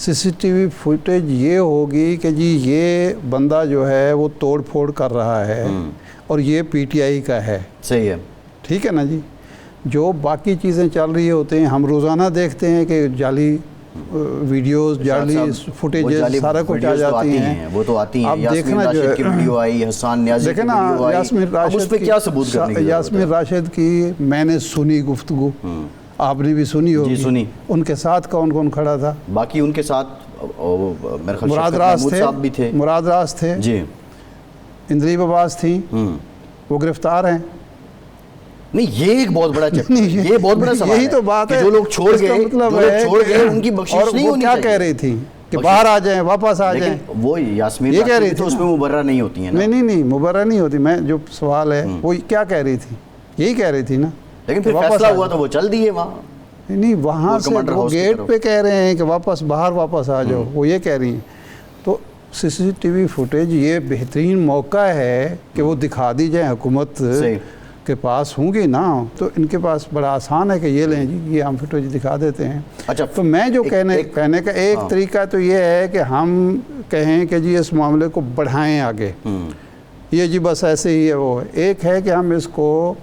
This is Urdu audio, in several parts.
CCTV فوٹیج یہ ہوگی کہ جی یہ بندہ جو ہے وہ توڑ پھوڑ کر رہا ہے اور یہ PTI کا ہے. صحیح ہے. ٹھیک ہے نا جی. جو باقی چیزیں چل رہی ہوتے ہیں ہم روزانہ دیکھتے ہیں کہ جالی ویڈیوز جعلی فوٹیجز سارا کچھ آ جاتی ہیں. وہ تو آتی ہیں. اب دیکھنا جو راشد کی ویڈیو آئی, حسان نیازی کی ویڈیو آئی, اس پہ کیا ثبوت کرنے کی ضرورت ہے؟ یاسمین راشد کی میں نے سنی گفتگو, آپ نے بھی سنی ہوگی. جی سنی. ان کے ساتھ کون کون کھڑا تھا؟ باقی ان کے ساتھ میرے خیال مراد راز تھے, مراد راز تھے جی, اندریب عباس تھیں, وہ گرفتار ہیں. نہیں یہ ایک بہت بڑا یہ بہت بڑا سوال ہے. یہی تو بات ہے. جو لوگ چھوڑ گئے ان کی بخشش نہیں ہونی چاہیے. کیا کہہ رہی تھی کہ باہر آ جائیں, واپس آ جائیں. وہ یاسمین یہ کہہ رہی تھی اس میں مبرر نہیں ہوتی ہیں. نہیں مبرر نہیں ہوتی. میں جو سوال ہے وہ کیا کہہ رہی تھی, یہی کہہ رہی تھی نا. لیکن پھر فیصلہ ہوا تو وہ چل دیے وہاں. نہیں وہاں سے وہ گیٹ پہ کہہ رہے ہیں کہ واپس باہر واپس آ جاؤ, وہ یہ کہہ رہی ہیں. تو CCTV فوٹیج یہ بہترین موقع ہے کہ وہ دکھا دی جائیں. حکومت کے پاس ہوں گی نا تو ان کے پاس بڑا آسان ہے کہ یہ لیں جی یہ ہم فوٹیج دکھا دیتے ہیں. اچھا تو میں جو کہنے کا ایک طریقہ تو یہ ہے کہ ہم کہیں کہ جی اس معاملے کو بڑھائیں آگے, یہ جی بس ایسے ہی ہے. وہ ایک ہے کہ ہم اس کو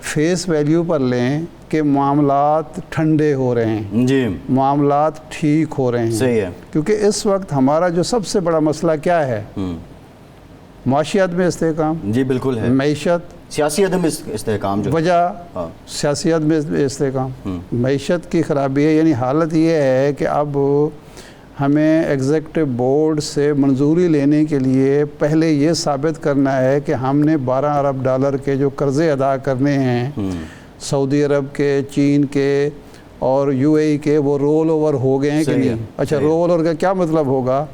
فیس ویلیو پر لیں کہ معاملات ٹھنڈے ہو رہے ہیں جی, معاملات ٹھیک ہو رہے ہیں. صحیح ہے. کیونکہ اس وقت ہمارا جو سب سے بڑا مسئلہ کیا ہے؟ معاشیات میں استحکام. جی بالکل ہے. معیشت, سیاسی عدم استحکام جو وجہ سیاست میں استحکام, معیشت کی خرابی ہے. یعنی حالت یہ ہے کہ اب ہمیں ایگزیکٹو بورڈ سے منظوری لینے کے لیے پہلے یہ ثابت کرنا ہے کہ ہم نے 12 ارب ڈالر کے جو قرضے ادا کرنے ہیں سعودی عرب کے, چین کے اور UAE کے, وہ رول اوور ہو گئے ہیں کہ نہیں. اچھا رول اوور کا کیا مطلب ہوگا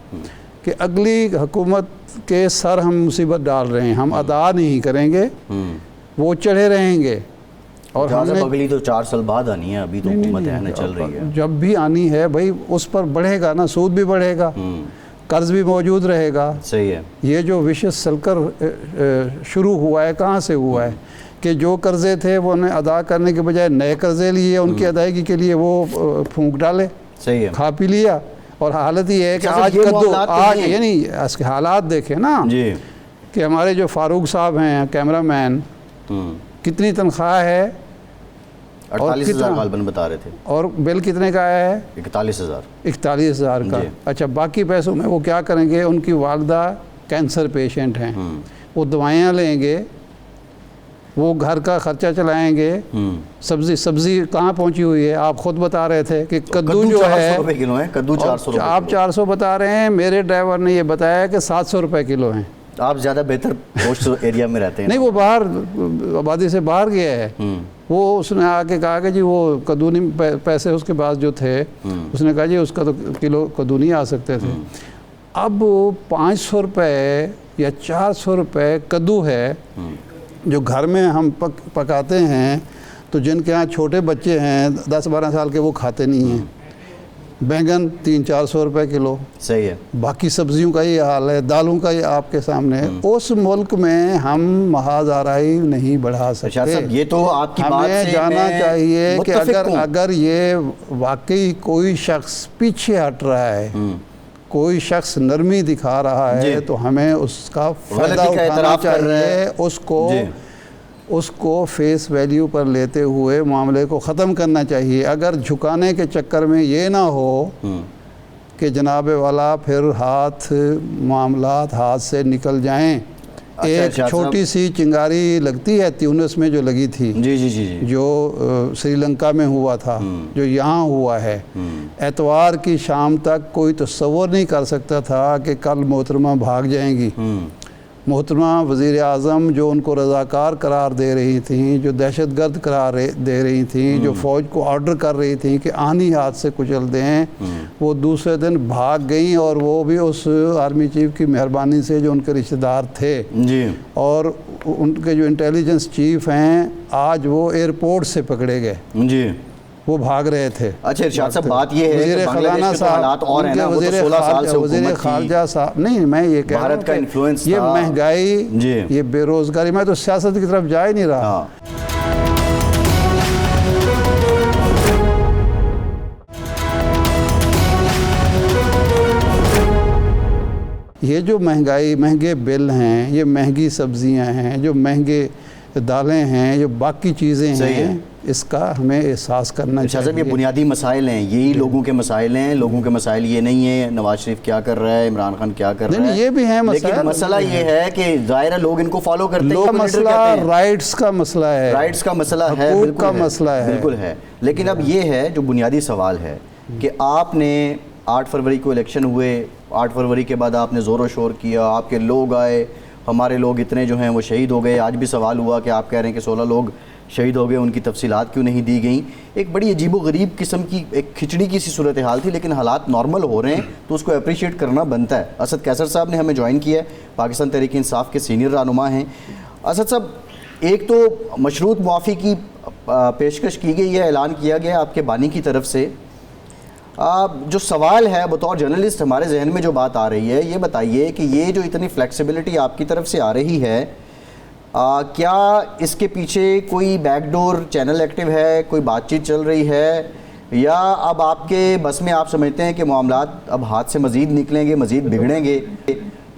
کہ اگلی حکومت کے سر ہم مصیبت ڈال رہے ہیں, ہم ادا نہیں کریں گے, وہ چڑھے رہیں گے. اور ہم نے اگلی تو 4 سال بعد آنی ہے, ابھی تو حکومت ہے نا چل رہی ہے. جب بھی آنی ہے بھائی اس پر بڑھے گا نا, سود بھی بڑھے گا, قرض بھی موجود رہے گا. صحیح ہے. یہ جو وشس سلکر شروع ہوا ہے کہاں سے ہوا ہے کہ جو قرضے تھے وہ انہیں ادا کرنے کے بجائے نئے قرضے لیے, ان کی ادائیگی کے لیے وہ پھونک ڈالے, صحیح ہے, کھا پی لیا. اور حالت یہ ہے کہ آج یعنی اس کے حالات دیکھیں نا کہ ہمارے جو فاروق صاحب ہیں کیمرہ مین, کتنی تنخواہ ہے 48,000 غالباً بتا رہے تھے, اور بل کتنے کا آیا ہے 41,000 کا. اچھا باقی پیسوں میں وہ کیا کریں گے؟ ان کی والدہ کینسر پیشنٹ ہیں, وہ دوائیاں لیں گے, وہ گھر کا خرچہ چلائیں گے. سبزی کہاں پہنچی ہوئی ہے؟ آپ خود بتا رہے تھے کہ کدو جو ہے کدو 400 آپ 400 بتا رہے ہیں, میرے ڈرائیور نے یہ بتایا کہ 700 روپے کلو ہیں. آپ زیادہ بہتر پوسٹ ایریا میں رہتے ہیں. نہیں وہ باہر آبادی سے باہر گیا ہے, وہ اس نے آ کے کہا کہ جی وہ کدو نہیں, پیسے اس کے پاس جو تھے اس نے کہا جی اس کا تو کلو کدو نہیں آ سکتے تھے. اب 500 روپے یا 400 روپے کدو ہے جو گھر میں ہم پکاتے ہیں, تو جن کے ہاں چھوٹے بچے ہیں 10-12 سال کے وہ کھاتے نہیں ہیں. بینگن 300-400 روپے کلو. صحیح ہے. باقی سبزیوں کا یہ حال ہے, دالوں کا یہ آپ کے سامنے ہے. اس ملک میں ہم محاذ آرائی نہیں بڑھا سکتے. یہ تو آپ کی بات سے ہمیں جانا چاہیے کہ اگر یہ واقعی کوئی شخص پیچھے ہٹ رہا ہے, کوئی شخص نرمی دکھا رہا ہے, تو ہمیں اس کا فائدہ اٹھانا چاہیے, اس کو فیس ویلیو پر لیتے ہوئے معاملے کو ختم کرنا چاہیے. اگر جھکانے کے چکر میں یہ نہ ہو کہ جناب والا پھر معاملات ہاتھ سے نکل جائیں. ایک چھوٹی سی چنگاری لگتی ہے تیونس میں جو لگی تھی, جو سری لنکا میں ہوا تھا, جو یہاں ہوا ہے. اتوار کی شام تک کوئی تصور نہیں کر سکتا تھا کہ کل محترمہ بھاگ جائیں گی. محترمہ وزیر اعظم جو ان کو رضاکار قرار دے رہی تھیں, جو دہشت گرد قرار دے رہی تھیں, جو فوج کو آرڈر کر رہی تھیں کہ آنی ہاتھ سے کچل دیں, وہ دوسرے دن بھاگ گئیں. اور وہ بھی اس آرمی چیف کی مہربانی سے جو ان کے رشتہ دار تھے, اور ان کے جو انٹیلیجنس چیف ہیں آج وہ ایئرپورٹ سے پکڑے گئے, وہ بھاگ رہے تھے. اچھا ارشاد صاحب بات یہ ہے کہ بنگلہ دیش کے حالات اور ہیں نا, وہ تو 16 سال سے وزیر خارجہ صاحب نہیں, میں یہ کہہ رہا ہوں کہ یہ مہنگائی, یہ بے روزگاری, میں تو سیاست کی طرف جا ہی نہیں رہا. یہ جو مہنگے بل ہیں، یہ مہنگی سبزیاں ہیں، جو مہنگے دالیں ہیں، جو باقی چیزیں ہیں، اس کا ہمیں احساس کرنا چاہیے۔ صاحب یہ بنیادی مسائل ہیں، یہی لوگوں کے مسائل ہیں۔ لوگوں کے مسائل یہ نہیں ہیں نواز شریف کیا کر رہا ہے، عمران خان کیا کر رہا ہے، یہ بھی ہیں مسائل، لیکن مسئلہ یہ ہے کہ ظاہر ہے لوگ ان کو فالو کرتے ہیں۔ مسئلہ رائٹس کا مسئلہ ہے، رائٹس کا مسئلہ ہے، حقوق کا مسئلہ ہے، بالکل ہے۔ لیکن اب یہ ہے جو بنیادی سوال ہے کہ آپ نے 8 فروری کو الیکشن ہوئے، 8 فروری کے بعد آپ نے زور و شور کیا، آپ کے لوگ آئے، ہمارے لوگ اتنے جو ہیں وہ شہید ہو گئے۔ آج بھی سوال ہوا کہ آپ کہہ رہے ہیں کہ 16 لوگ شہید ہو گئے، ان کی تفصیلات کیوں نہیں دی گئیں؟ ایک بڑی عجیب و غریب قسم کی ایک کھچڑی کی سی صورتحال تھی، لیکن حالات نارمل ہو رہے ہیں تو اس کو اپریشیٹ کرنا بنتا ہے۔ اسد قیصر صاحب نے ہمیں جوائن کیا ہے، پاکستان تحریک انصاف کے سینئر رہنما ہیں۔ اسد صاحب، ایک تو مشروط معافی کی پیشکش کی گئی ہے، اعلان کیا گیا آپ کے بانی کی طرف سے۔ جو سوال ہے بطور جرنلسٹ ہمارے ذہن میں جو بات آ رہی ہے، یہ بتائیے کہ یہ جو اتنی فلیکسیبلٹی آپ کی طرف سے آ رہی ہے، کیا اس کے پیچھے کوئی بیک ڈور چینل ایکٹیو ہے، کوئی بات چیت چل رہی ہے، یا اب آپ کے بس میں آپ سمجھتے ہیں کہ معاملات اب ہاتھ سے مزید نکلیں گے، مزید بگڑیں گے،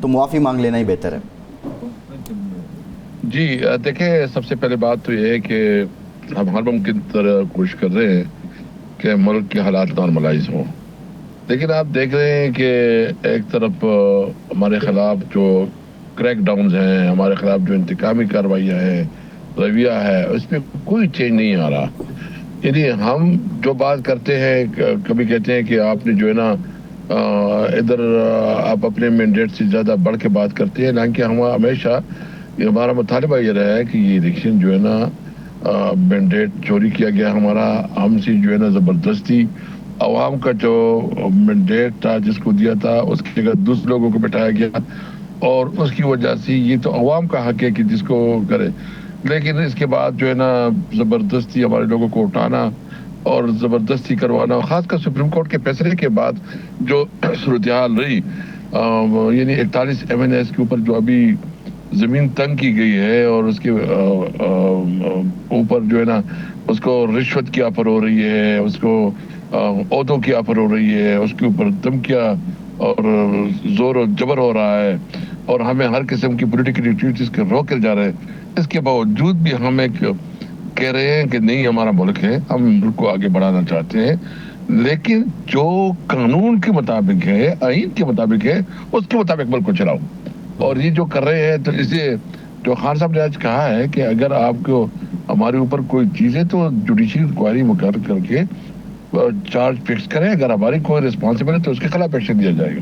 تو معافی مانگ لینا ہی بہتر ہے؟ جی دیکھیں، سب سے پہلے بات تو یہ ہے کہ ہم ہر ممکن طرح کوشش کر رہے ہیں کہ ملک کے حالات نارملائز ہوں، لیکن آپ دیکھ رہے ہیں کہ ایک طرف ہمارے خلاف جو کریک ڈاؤنز ہیں، ہمارے خلاف جو انتقامی کارروائیاں ہیں، رویہ ہے، اس میں کوئی چینج نہیں آ رہا۔ یعنی ہم جو بات کرتے ہیں، کبھی کہتے ہیں کہ آپ نے جو ہے نا ادھر آپ اپنے مینڈیٹ سے زیادہ بڑھ کے بات کرتے ہیں، حالانکہ ہم ہمیشہ ہمارا مطالبہ یہ رہا ہے کہ یہ الیکشن جو ہے نا مینڈیٹ چوری کیا گیا ہمارا، ہم سے جو ہے نا زبردستی عوام کا جو مینڈیٹ تھا جس کو دیا تھا اس کی جگہ دوسرے لوگوں کو بٹھایا گیا، اور اس کی وجہ سے یہ تو عوام کا حق ہے کہ جس کو کرے، لیکن اس کے بعد جو ہے نا زبردستی ہمارے لوگوں کو اٹھانا اور زبردستی کروانا، خاص کر سپریم کورٹ کے فیصلے کے بعد جو صورتحال رہی، یعنی 41 MNAs کے اوپر جو ابھی زمین تنگ کی گئی ہے، اور اس کے اوپر جو ہے نا اس کو رشوت کی آفر ہو رہی ہے، اس کو عہدوں کی آفر ہو رہی ہے، اس کے اوپر دھمکیاں اور زور و جبر ہو رہا ہے، اور ہمیں ہر قسم کی پولیٹیکل ایکٹیویٹیز کے روکے جا رہے ہیں۔ اس کے باوجود بھی ہم ایک کہہ رہے ہیں کہ نہیں، ہمارا ملک ہے، ہم ملک کو آگے بڑھانا چاہتے ہیں، لیکن جو قانون کے مطابق ہے، آئین کے مطابق ہے، اس کے مطابق ملک کو چلاؤ۔ اور یہ جو کر رہے ہیں، تو اسے جو خان صاحب نے آج کہا ہے کہ اگر آپ کو ہمارے اوپر کوئی چیز ہے تو جوڈیشل انکوائری مقرر کر کے چارج فکس کریں، اگر ہماری کوئی رسپانسبل ہے تو اس کے خلاف ایکشن دیا جائے گا۔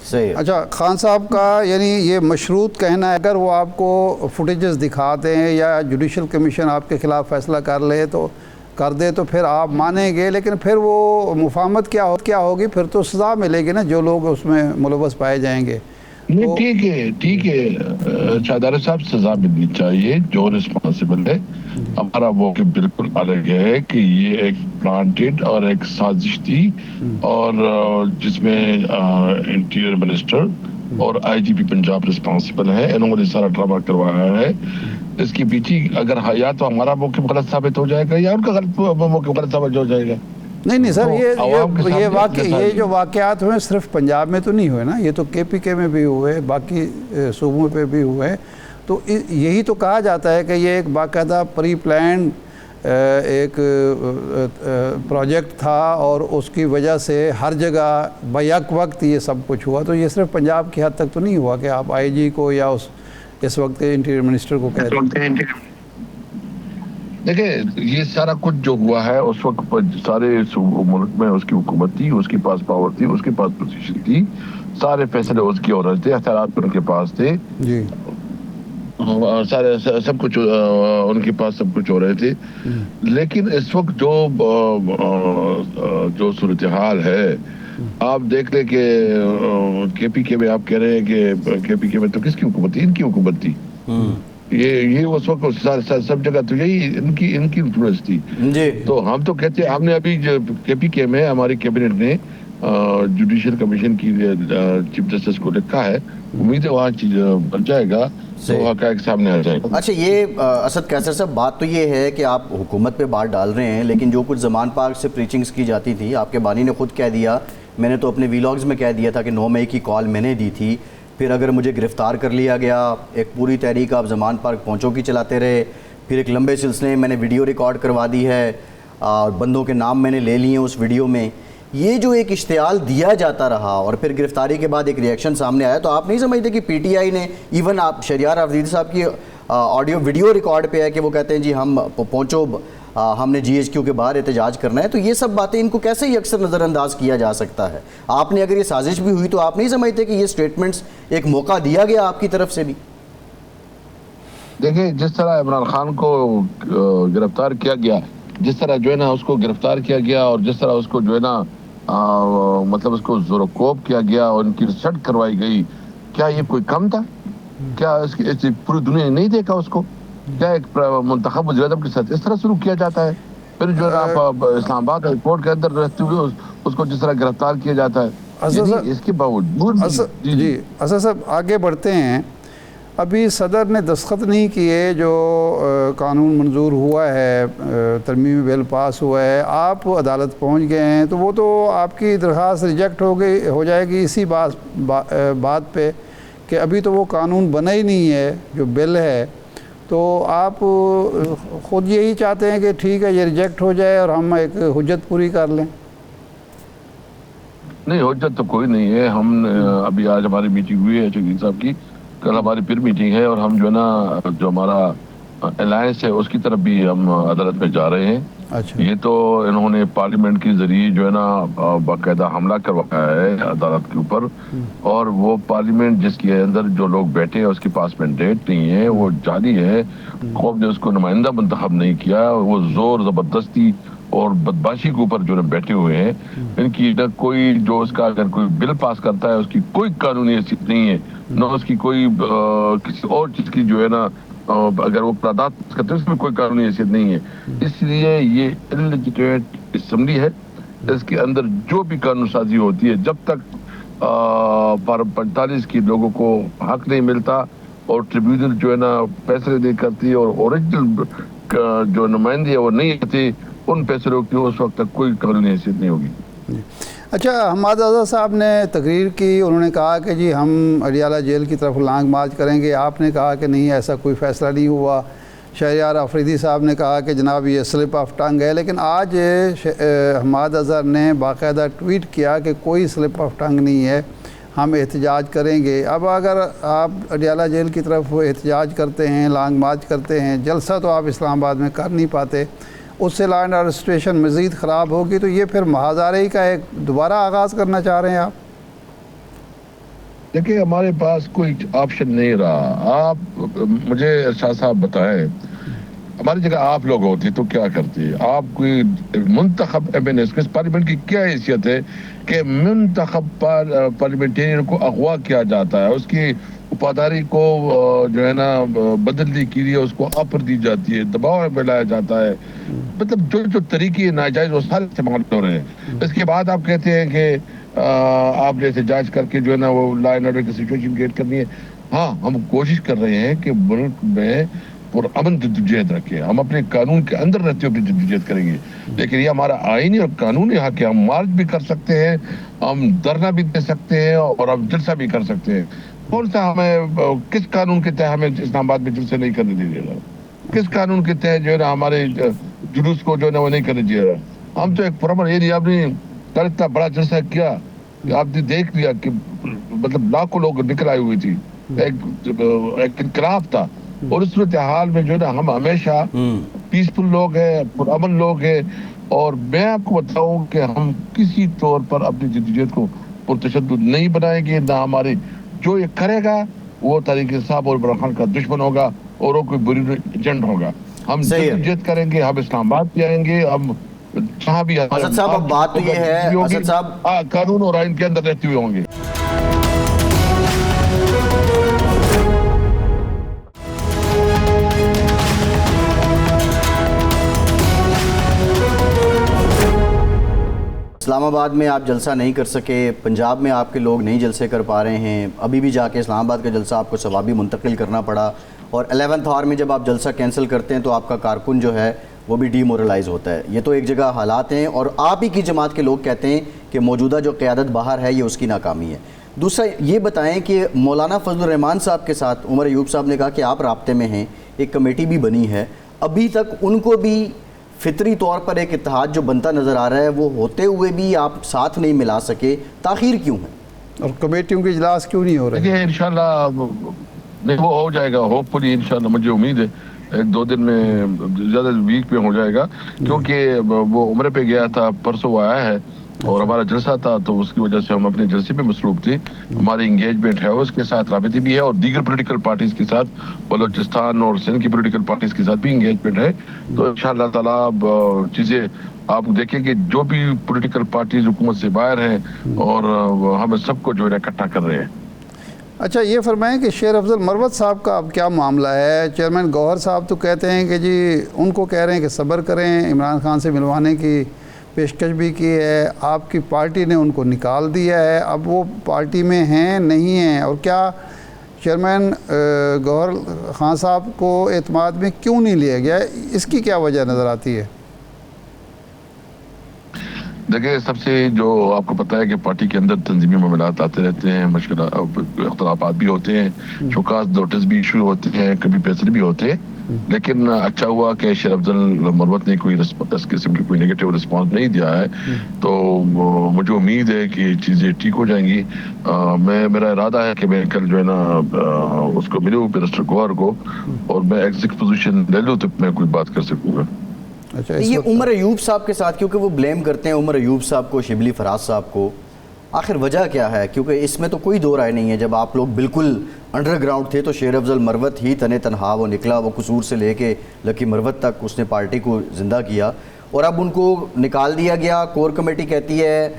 صحیح۔ اچھا، خان صاحب کا یعنی یہ مشروط کہنا ہے، اگر وہ آپ کو فوٹیجز دکھا دیں یا جوڈیشل کمیشن آپ کے خلاف فیصلہ کر دے تو پھر آپ مانیں گے، لیکن پھر وہ مفاہمت کیا ہوگی؟ پھر تو سزا ملے گی نا جو لوگ اس میں ملوث پائے جائیں گے۔ نہیں، ٹھیک ہے شاہدار صاحب، سزا ملنی چاہیے جو رسپانسبل ہے۔ ہمارا موقف بالکل الگ ہے کہ یہ ایک پلانٹڈ اور ایک سازش تھی، اور جس میں انٹیریئر منسٹر اور IGP پنجاب رسپانسبل ہے، انہوں نے سارا ڈرامہ کروایا ہے۔ اس کی پیچھے اگر یا تو ہمارا موقف غلط ثابت ہو جائے گا یا ان کا موقف غلط ثابت ہو جائے گا۔ نہیں سر، یہ جو واقعات ہوئے صرف پنجاب میں تو نہیں ہوئے نا، یہ تو KPK میں بھی ہوئے، باقی صوبوں پہ بھی ہوئے، تو یہی تو کہا جاتا ہے کہ یہ ایک باقاعدہ پری پلانڈ ایک پروجیکٹ تھا، اور اس کی وجہ سے ہر جگہ بیک وقت یہ سب کچھ ہوا۔ تو یہ صرف پنجاب کی حد تک تو نہیں ہوا کہ آپ IG کو یا اس وقت کے انٹیریئر منسٹر کو کہتے ہیں۔ دیکھیں، یہ سارا کچھ جو ہوا ہے اس وقت سارے ملک میں اس کی حکومت تھی، اس کے پاس پاور تھی، اس کے پاس پوزیشن تھی، سارے فیصلے اس کی ہو رہے تھے، اختیارات ان کے پاس تھے، جی سارے سب کچھ ان کے پاس سب کچھ ہو رہے تھے۔ لیکن اس وقت جو صورتحال ہے، آپ دیکھ لیں کہ KPK میں آپ کہہ رہے ہیں کہ KPK میں تو کس کی حکومت تھی؟ ان کی حکومت تھی۔ یہ اس وقت سب جگہ تو یہی ان کی انفلوئنس تھی۔ تو ہم تو کہتے ہیں، ہم نے ابھی KPK میں ہماری کیبنٹ نے جوڈیشل کمیشن کی چیف جسٹس کو لکھا ہے، امید ہے وہاں چیز بن جائے گا تو حقائق سامنے آ جائے گا۔ اچھا، یہ اسد قیصر صاحب، بات تو یہ ہے کہ آپ حکومت پہ بات ڈال رہے ہیں، لیکن جو کچھ زمان پاک سے پریچنگز کی جاتی تھی، آپ کے بانی نے خود کہہ دیا میں نے تو اپنے ویلاگز میں کہہ دیا تھا کہ 9 مئی کی کال میں نے دی تھی. پھر اگر مجھے گرفتار کر لیا گیا, ایک پوری تحریک آپ زمان پارک پہنچوں کی چلاتے رہے, پھر ایک لمبے سلسلے میں نے ویڈیو ریکارڈ کروا دی ہے اور بندوں کے نام میں نے لے لیے اس ویڈیو میں. یہ جو ایک اشتعال دیا جاتا رہا اور پھر گرفتاری کے بعد ایک ریئیکشن سامنے آیا, تو آپ نہیں سمجھتے کہ پی ٹی آئی نے, ایون آپ شہریار آفریدی صاحب کی آڈیو ویڈیو ریکارڈ پہ ہے کہ وہ کہتے ہیں جی ہم پہنچو, ہم نے جی ایچ کیو کے باہر احتجاج کرنا ہے, تو یہ سب باتیں ان کو کیسے ہی اکثر نظر انداز کیا جا سکتا ہے؟ آپ نے اگر یہ سازش بھی ہوئی تو آپ نہیں سمجھتے کہ یہ سٹیٹمنٹس ایک موقع دیا گیا آپ کی طرف سے بھی؟ دیکھیں جس طرح عمران خان کو گرفتار کیا گیا, جس طرح جو ہے نا اس کو گرفتار کیا گیا, اور جس طرح اس کو جو ہے نا مطلب اس کو زور و کوب کیا گیا اور ان کی ریسرچ کروائی گئی, کیا یہ کوئی کم تھا؟ کیا اس کی پوری دنیا نے نہیں دیکھا اس کو؟ کیا ایک منتخب وزیر اعظم کے ساتھ اس طرح سلوک کیا جاتا ہے؟ پھر جو ہے آپ اسلام آباد ایئرپورٹ کے اندر رہتے ہوئے اس کو جس طرح گرفتار کیا جاتا ہے, اس کے باوجود جی اسد صاحب آگے بڑھتے ہیں. ابھی صدر نے دستخط نہیں کیے جو قانون منظور ہوا ہے, ترمیمی بل پاس ہوا ہے, آپ عدالت پہنچ گئے ہیں, تو وہ تو آپ کی درخواست ریجیکٹ ہو جائے گی اسی بات پہ کہ ابھی تو وہ قانون بنا ہی نہیں ہے جو بل ہے. تو آپ خود یہی چاہتے ہیں کہ ٹھیک ہے یہ ریجیکٹ ہو جائے اور ہم ایک حجت پوری کر لیں؟ نہیں, حجت تو کوئی نہیں ہے. ہم ابھی آج ہماری میٹنگ ہوئی ہے شکیل صاحب کی, کل ہماری پھر میٹنگ ہے, اور ہم جو ہے نا جو ہمارا الائنس ہے اس کی طرف بھی ہم عدالت میں جا رہے ہیں. اچھا, یہ تو انہوں نے پارلیمنٹ کے ذریعے جو ہے نا باقاعدہ حملہ کروایا ہے عدالت کے اوپر, اور وہ پارلیمنٹ جس کے اندر جو لوگ بیٹھے ہیں اس کے پاس مینڈیٹ نہیں ہے, وہ جعلی ہے. قوم نے اس کو نمائندہ منتخب نہیں کیا, وہ زور زبردستی اور بدماشی کے اوپر جو بیٹھے ہوئے ہیں. ان کی کوئی جو اس کا اگر کوئی بل پاس کرتا ہے اس کی کوئی قانونی حیثیت نہیں ہے, نہ اس کی کوئی کسی اور چیز کی جو ہے نا اگر وہ قرارداد کرتے ہیں اس میں کوئی قانونی حیثیت نہیں ہے. اس لیے یہ انلیجیٹمیٹ اسمبلی ہے, اس کے اندر جو بھی قانون سازی ہوتی ہے جب تک 45 کی لوگوں کو حق نہیں ملتا اور ٹریبیونل جو ہے نا فیصلے نہیں کرتی اور اوریجنل جو نمائندے ہیں وہ نہیں آتے, ان فیصلوں کی اس وقت تک کوئی قانونی حیثیت نہیں ہوگی. اچھا, حماد آزاد صاحب نے تقریر کی, انہوں نے کہا کہ جی ہم اڈیالہ جیل کی طرف لانگ مارچ کریں گے. آپ نے کہا کہ نہیں, ایسا کوئی فیصلہ نہیں ہوا. شہریار آفریدی صاحب نے کہا کہ جناب یہ سلپ آف ٹنگ ہے. لیکن آج حماد اظہر نے باقاعدہ ٹویٹ کیا کہ کوئی سلپ آف ٹنگ نہیں ہے, ہم احتجاج کریں گے. اب اگر آپ اڈیالہ جیل کی طرف احتجاج کرتے ہیں, لانگ مارچ کرتے ہیں, جلسہ تو آپ اسلام آباد میں کر نہیں پاتے, اس سے لا اینڈ آرڈر سچویشن مزید خراب ہوگی, تو یہ پھر محاذاری کا ایک دوبارہ آغاز کرنا چاہ رہے ہیں آپ؟ دیکھیں ہمارے پاس کوئی آپشن نہیں رہا. آپ مجھے ارشاد صاحب بتائیں, ہماری جگہ آپ لوگ ہوتے تو کیا کرتے؟ آپ کوئی منتخب ایم این ایس پارلیمنٹ کی کیا حیثیت ہے کہ منتخب پارلیمنٹرین کو اغوا کیا جاتا ہے, اس کی وفاداری کو جو ہے نا بدلنے کے لیے اس کو آفر دی جاتی ہے, دباؤ میں لایا جاتا ہے. مطلب جو طریقے ناجائز وہ سارے استعمال ہو رہے ہیں. اس کے بعد آپ کہتے ہیں کہ آپ نے احتجاج کر کے جو ہے نا وہ لا اینڈ آرڈر کی سچویشن کریٹ کرنی ہے. ہاں, ہم کوشش کر رہے ہیں کہ ملک میں پرامن جدوجہد رکھیں, ہم اپنے قانون کے اندر رہتے ہوئے جدوجہد کریں گے. لیکن یہ ہمارا آئینی اور قانونی حق ہے, ہم مارچ بھی کر سکتے ہیں, ہم دھرنا بھی دے سکتے ہیں, اور ہم جلسہ بھی کر سکتے ہیں. کون سا ہمیں کس قانون کے تحت ہمیں اسلام آباد میں جلسے نہیں کرنے دے رہا؟ کس قانون کے تحت جو ہے نا ہمارے جلوس کو جو ہے نا وہ نہیں کرنے دے رہا؟ ہم تو ایک پرامن, یہ نہیں آپ نے کل اتنا بڑا جلسہ کیا, آپ نے دیکھ لیا کہ مطلب لاکھوں لوگ نکل آئے ہوئے تھی, ایک انقلاب تھا. اور اس صورتحال میں جو ہے نا ہم ہمیشہ پیسفل لوگ ہیں, پرامن لوگ ہیں, اور میں آپ کو بتاؤں کہ ہم کسی طور پر اپنی جدوجہد کو پرتشدد نہیں بنائیں گے. نہ ہمارے جو یہ کرے گا وہ طریق انصاف اور عمران خان کا دشمن ہوگا اور وہ کوئی بری ایجنٹ ہوگا. ہم جدوجہد کریں گے, ہم اسلام آباد بھی آئیں گے, ہم جہاں بھی اسد صاحب اب بات تو یہ ہے, اسد صاحب قانون اور آئین کے اندر رہتے ہوئے ہوں گے. اسلام آباد میں آپ جلسہ نہیں کر سکے, پنجاب میں آپ کے لوگ نہیں جلسے کر پا رہے ہیں, ابھی بھی جا کے اسلام آباد کا جلسہ آپ کو ثوابی منتقل کرنا پڑا, اور 11th آور میں جب آپ جلسہ کینسل کرتے ہیں تو آپ کا کارکن جو ہے وہ بھی ڈی مورلائز ہوتا ہے. یہ تو ایک جگہ حالات ہیں, اور آپ ہی کی جماعت کے لوگ کہتے ہیں کہ کہ موجودہ جو قیادت باہر ہے یہ اس کی ناکامی ہے. دوسرا یہ بتائیں کہ مولانا فضل الرحمان صاحب کے ساتھ عمر ایوب صاحب نے کہا کہ آپ رابطے میں ہیں, ایک کمیٹی بھی بنی ہے, ابھی تک ان کو بھی فطری طور پر ایک اتحاد جو بنتا نظر آ رہا ہے وہ ہوتے ہوئے بھی آپ ساتھ نہیں ملا سکے, تاخیر کیوں ہے؟ اور کمیٹیوں کے اجلاس کیوں نہیں ہو رہے؟ دیکھیے انشاءاللہ نہیں وہ ہو جائے گا, ہوپ فلی انشاءاللہ مجھے امید ہے 1-2 دن میں, زیادہ ویک پہ ہو جائے گا, کیونکہ وہ عمرے پہ گیا تھا, پرسوں وہ آیا ہے اور ہمارا جلسہ تھا, تو اس کی وجہ سے ہم اپنے جلسے پہ مصروف تھے. ہماری انگیجمنٹ ہے اس کے ساتھ, رابطے بھی ہے, اور دیگر پولیٹیکل پارٹیز کے ساتھ, بلوچستان اور سندھ کی پولیٹیکل پارٹیز کے ساتھ بھی انگیجمنٹ ہے. تو انشاءاللہ تعالیٰ چیزیں آپ دیکھیں کہ جو بھی پولیٹیکل پارٹیز حکومت سے باہر ہیں اور ہم سب کو جو ہے اکٹھا کر رہے ہیں. اچھا یہ فرمائیں کہ شیر افضل مروت صاحب کا اب کیا معاملہ ہے؟ چیئرمین گوہر صاحب تو کہتے ہیں کہ جی ان کو کہہ رہے ہیں کہ صبر کریں, عمران خان سے ملوانے کی پیشکش بھی کی ہے, آپ کی پارٹی نے ان کو نکال دیا ہے, اب وہ پارٹی میں ہیں نہیں ہیں, اور کیا چیئرمین گوہر خان صاحب کو اعتماد میں کیوں نہیں لیا گیا, اس کی کیا وجہ نظر آتی ہے؟ دیکھیں سب سے جو آپ کو پتہ ہے کہ پارٹی کے اندر تنظیمی معاملات آتے رہتے ہیں, اختلافات بھی ہوتے ہیں, شوکاز نوٹس بھی ایشو ہوتے ہیں, کبھی فیصلے بھی ہوتے ہیں, لیکن اچھا ہوا کہ شیر افضل مروت نے کوئی اس قسم کی کوئی نیگیٹو رسپانس نہیں دیا ہے, تو مجھے امید ہے کہ چیزیں ٹھیک ہو جائیں گی. میرا ارادہ ہے کہ میں کل جو ہے نا اس کو ملوں منسٹر گوہر کو, اور میں ایگزیکٹ پوزیشن لے لوں تو میں کوئی بات کر سکوں گا. یہ عمر ایوب صاحب کے ساتھ کیونکہ وہ بلیم کرتے ہیں عمر ایوب صاحب کو, شبلی فراز صاحب کو, آخر وجہ کیا ہے؟ کیونکہ اس میں تو کوئی دو رائے نہیں ہے, جب آپ لوگ بالکل انڈر گراؤنڈ تھے تو شیر افضل مروت ہی تنے تنہا وہ نکلا, وہ قصور سے لے کے لکی مروت تک اس نے پارٹی کو زندہ کیا, اور اب ان کو نکال دیا گیا. کور کمیٹی کہتی ہے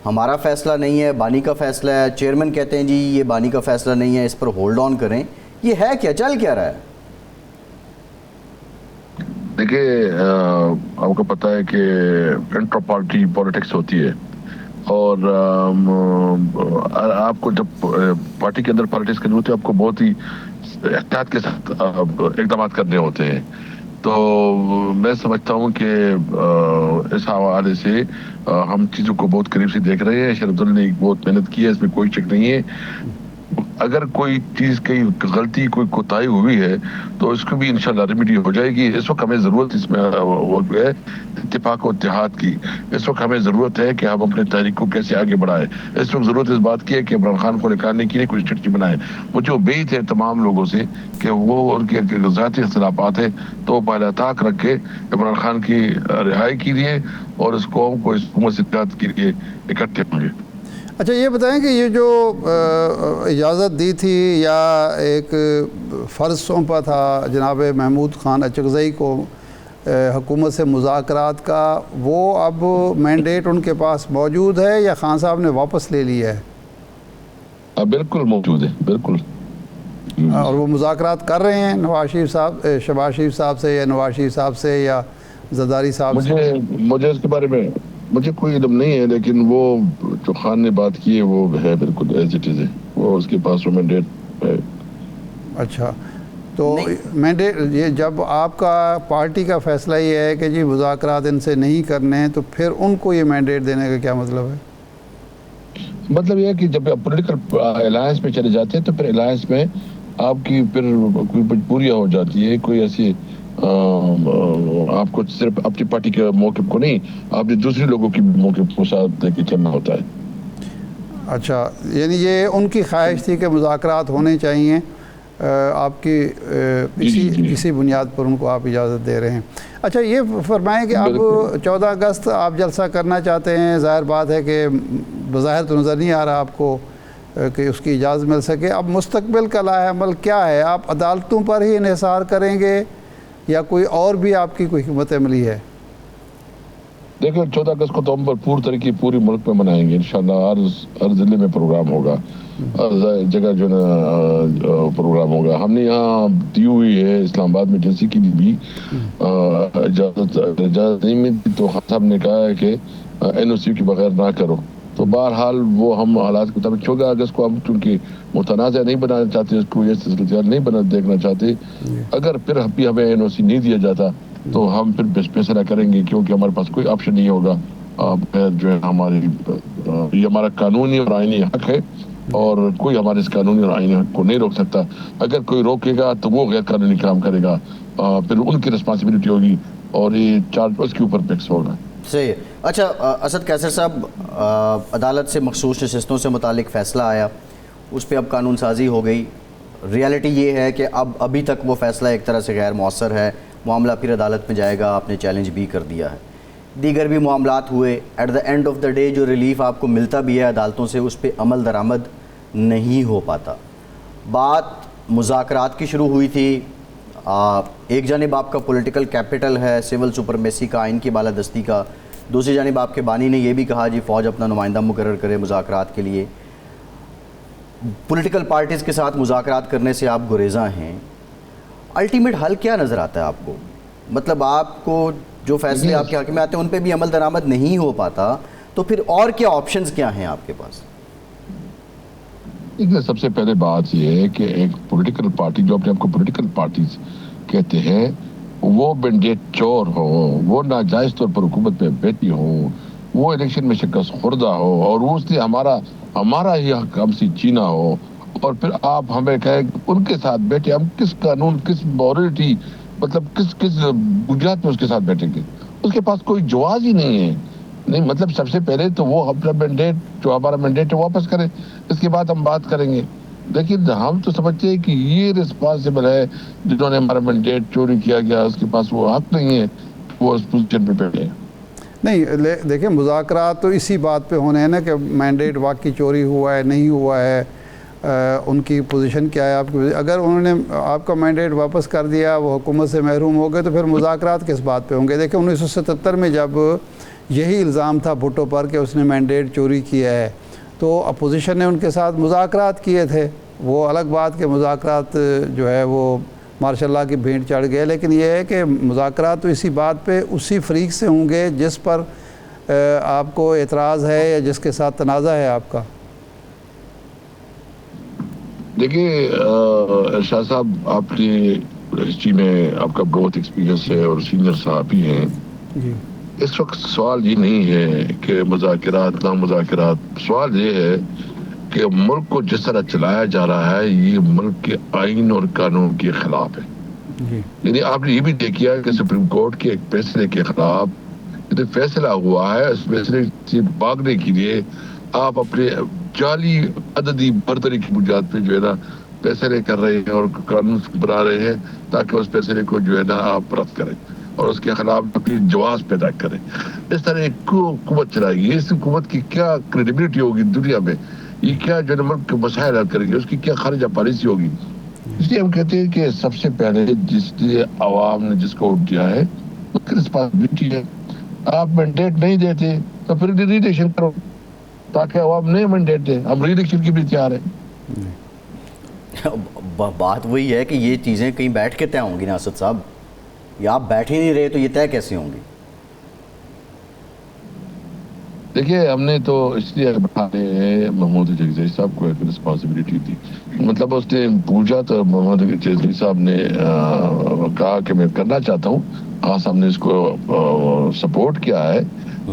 ہمارا فیصلہ نہیں ہے, بانی کا فیصلہ ہے, چیئرمین کہتے ہیں جی یہ بانی کا فیصلہ نہیں ہے, اس پر ہولڈ آن کریں. یہ ہے کیا, چل کیا رہا ہے؟ دیکھیے آپ کو پتہ ہے کہ انٹر پارٹی پولیٹکس ہوتی ہے, اور آپ کو جب پارٹی کے اندر پالیٹکس کرنی ہوتی ہے آپ کو بہت ہی احتیاط کے ساتھ اقدامات کرنے ہوتے ہیں. تو میں سمجھتا ہوں کہ اس حوالے سے ہم چیزوں کو بہت قریب سے دیکھ رہے ہیں. شیر افضل نے بہت محنت کی ہے, اس میں کوئی شک نہیں ہے. اگر کوئی چیز کی غلطی کوئی کوتاہی ہوئی ہے تو اس کو بھی انشاءاللہ ریمیڈی ہو جائے گی. اس وقت ہمیں ضرورت اس میں وہ ہے اتفاق و اتحاد کی. اس وقت ہمیں ضرورت ہے کہ ہم اپنے تحریک کو کیسے آگے بڑھائیں. اس وقت ضرورت اس بات کی ہے کہ عمران خان کو نکالنے کے لیے کوئی اسٹریٹجی بنائے. مجھے امید ہے تمام لوگوں سے کہ وہ ان کے ذاتی اختلافات ہیں تو بالا طاق رکھ کے عمران خان کی رہائی کے لیے اور اس قوم کو اس حکومت سے اتحاد کے لیے اکٹھے ہوں گے. اچھا یہ بتائیں کہ یہ جو اجازت دی تھی یا ایک فرض سونپا تھا جناب محمود خان اچکزئی کو حکومت سے مذاکرات کا, وہ اب مینڈیٹ ان کے پاس موجود ہے یا خان صاحب نے واپس لے لیا ہے؟ بالکل موجود ہے, بالکل. اور وہ مذاکرات کر رہے ہیں نواز شریف صاحب, شہباز شریف صاحب سے یا نواز شریف صاحب سے یا زرداری صاحب سے؟ مجھے اس کے بارے میں مجھے کوئی علم نہیں ہے, لیکن وہ جو خان نے بات کی ہے وہ ہے بالکل ایز اٹ از ہے, وہ اس کے پاس وہ مینڈیٹ ہے. اچھا تو مینڈیٹ یہ جب آپ کا پارٹی کا فیصلہ یہ ہے کہ جی مذاکرات ان سے نہیں کرنے تو پھر ان کو یہ مینڈیٹ دینے کا کیا مطلب ہے؟ مطلب یہ ہے کہ جب آپ پولیٹیکل الائنس میں چلے جاتے ہیں تو پھر الائنس میں آپ کی پھر کوئی مجبوریاں ہو جاتی ہے, کوئی ایسی آپ کو صرف اپنی پارٹی کے موقف کو نہیں آپ نے دوسرے لوگوں کی موقف کو ساتھ لے کے چلنا ہوتا ہے. اچھا یعنی یہ ان کی خواہش تھی کہ مذاکرات ہونے چاہیے, آپ کی اسی بنیاد پر ان کو آپ اجازت دے رہے ہیں. اچھا یہ فرمائیں کہ اب 14 اگست آپ جلسہ کرنا چاہتے ہیں, ظاہر بات ہے کہ بظاہر تو نظر نہیں آ رہا آپ کو کہ اس کی اجازت مل سکے. اب مستقبل کا لاہ عمل کیا ہے؟ آپ عدالتوں پر ہی انحصار کریں گے یا کوئی اور بھی آپ کی کوئی حکمت عملی ہے؟ دیکھیں 14 اگست کو تو ہم پور طریقے پوری ملک میں منائیں گے انشاءاللہ. ہر ضلع میں پروگرام ہوگا, ہر جگہ جو ہے پروگرام ہوگا. ہم نے یہاں دی ہوئی ہے اسلام آباد میں جلسے کی بھی اجازت نہیں ملتی, تو صاحب نے کہا ہے کہ NOC کے بغیر نہ کرو. تو بہرحال وہ ہم حالات کے مطابق 14 اگست کو ہم چونکہ متنازع نہیں بنانا چاہتے, اس کو یہ سلسلہ نہیں دیکھنا چاہتے. اگر پھر ابھی ہمیں NOC نہیں دیا جاتا تو ہم پھر فیصلہ کریں گے, کیونکہ ہمارے پاس کوئی آپشن نہیں ہوگا جو ہے ہماری یہ ہمارا قانونی اور آئینی حق ہے اور کوئی ہمارے اس قانونی اور آئینی حق کو نہیں روک سکتا. اگر کوئی روکے گا تو وہ غیر قانونی کام کرے گا, پھر ان کی رسپانسبلٹی ہوگی اور یہ چارج اس کے اوپر فکس ہوگا. صحیح ہے. اچھا اسد قیصر صاحب, عدالت سے مخصوص نشستوں سے متعلق فیصلہ آیا, اس پہ اب قانون سازی ہو گئی. ریالٹی یہ ہے کہ ابھی تک وہ فیصلہ ایک طرح سے غیر مؤثر ہے, معاملہ پھر عدالت میں جائے گا, آپ نے چیلنج بھی کر دیا ہے. دیگر بھی معاملات ہوئے, at the end of the day جو ریلیف آپ کو ملتا بھی ہے عدالتوں سے اس پہ عمل درآمد نہیں ہو پاتا. بات مذاکرات کی شروع ہوئی تھی, ایک جانب آپ کا پولیٹیکل کیپٹل ہے, سول سپرمیسی کا, آئین کی بالادستی کا, دوسری جانب آپ کے بانی نے یہ بھی کہا جی فوج اپنا نمائندہ مقرر کرے مذاکرات کے لیے. پولیٹیکل پارٹیز کے ساتھ مذاکرات کرنے سے آپ گریزاں ہیں. الٹیمیٹ حل کیا نظر آتا ہے آپ کو؟ مطلب آپ کو جو فیصلے آپ کے حق میں آتے ہیں ان پہ بھی عمل درآمد نہیں ہو پاتا, تو پھر اور کیا آپشنز کیا ہیں آپ کے پاس؟ سب سے پہلے بات یہ ہے کہ ایک پولیٹیکل پارٹی جو اپنے آپ کو پولیٹیکل پارٹیز کہتے ہیں وہ مینڈیٹ چور ہو, وہ ناجائز طور پر حکومت میں بیٹھی ہو, وہ الیکشن میں شکست خوردہ ہو اور وہ اس لیے ہمارا ہی حق ہم سے چینا ہو, اور پھر آپ ہمیں کہیں ان کے ساتھ بیٹھے, ہم کس قانون کس مورلٹی مطلب کس بنیاد پہ اس کے ساتھ بیٹھیں گے؟ اس کے پاس کوئی جواز ہی نہیں ہے. نہیں مطلب سب سے پہلے تو وہ اپنا مینڈیٹ جو ہمارا مینڈیٹ ہے واپس کرے, اس کے بعد ہم بات کریں گے. لیکن ہم تو سمجھتے ہیں کہ یہ رسپانسبل ہے جنہوں نے ہمارا مینڈیٹ چوری کیا گیا, اس کے پاس وہ حق نہیں ہے وہ اس پوزیشن پہ بیٹھے ہیں. نہیں دیکھیں مذاکرات تو اسی بات پہ ہونے ہیں نا کہ مینڈیٹ واقعی چوری ہوا ہے نہیں ہوا ہے, ان کی پوزیشن کیا ہے آپ کی. اگر انہوں نے آپ کا مینڈیٹ واپس کر دیا, وہ حکومت سے محروم ہو گئے, تو پھر مذاکرات کس بات پہ ہوں گے؟ دیکھیں 1977 میں جب یہی الزام تھا بھٹو پر کہ اس نے مینڈیٹ چوری کیا ہے, تو اپوزیشن نے ان کے ساتھ مذاکرات کیے تھے. وہ الگ بات کہ مذاکرات جو ہے وہ ماشاء اللہ کی بھینٹ چڑھ گئے, لیکن یہ ہے کہ مذاکرات تو اسی بات پہ اسی فریق سے ہوں گے جس پر آپ کو اعتراض ہے یا جس کے ساتھ تنازع ہے آپ کا. دیکھیے ارشاد صاحب, آپ کی ہسٹری میں آپ کا بہت ایکسپیرینس ہے اور سینئر صحافی ہیں. جی اس وقت سوال یہ نہیں ہے کہ مذاکرات نہ مذاکرات, سوال یہ ہے کہ ملک کو جس طرح چلایا جا رہا ہے یہ ملک کے آئین اور قانون کے خلاف ہے. جی یعنی آپ نے یہ بھی دیکھا کہ سپریم کورٹ کے ایک فیصلے کے خلاف فیصلہ ہوا ہے, اس فیصلے سے بھاگنے کے لیے آپ اپنے جعلی عددی برتری کی بنیاد پہ جو ہے نا فیصلے کر رہے ہیں اور قانون بنا رہے ہیں تاکہ اس فیصلے کو جو ہے نا آپ رد کریں اور اس کے خلاف اپنی جواز پیدا کریں. اس طرح ایک حکومت چلائے گی, اس حکومت کی کیا کریڈیبلٹی ہوگی دنیا میں, یہ کیا جو ملک کے مسائل حل کرے گی, اس کی کیا خارجہ پالیسی ہوگی؟ اس لیے ہم کہتے ہیں کہ سب سے پہلے جس لیے عوام نے جس کو ووٹ دیا ہے اس کی رسپانسبلٹی ہے. آپ مینڈیٹ نہیں دیتے تو پھر ری الیکشن کرو تاکہ عوام نئے مینڈیٹ دے, ہم ری الیکشن کی بھی تیار ہیں. بات وہی ہے کہ یہ چیزیں کہیں بیٹھ کے طے ہوں گی نا اسد صاحب, یا آپ بیٹھ ہی نہیں رہے تو یہ طے کیسے ہوں گی؟ دیکھیے ہم نے تو اس لیے بٹھانے ہیں محمود جگزئی صاحب کو ایک رسپانسبلٹی تھی. مطلب اس نے پوچھا تو محمود جگزئی صاحب نے کہا کہ میں کرنا چاہتا ہوں, خاص ہم نے اس کو سپورٹ کیا ہے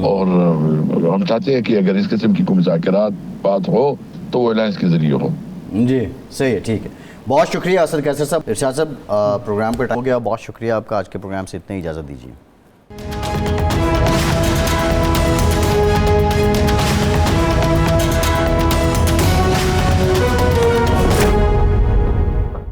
اور ہم چاہتے ہیں کہ اگر اس قسم کی کوئی مذاکرات بات ہو تو وہ الائنس کے ذریعے ہو. جی صحیح ہے, ٹھیک ہے. بہت شکریہ اسد قیصر صاحب. ارشاد صاحب پروگرام کا ٹائم ہو گیا, بہت شکریہ آپ کا. آج کے پروگرام سے اتنا ہی اجازت دیجیے.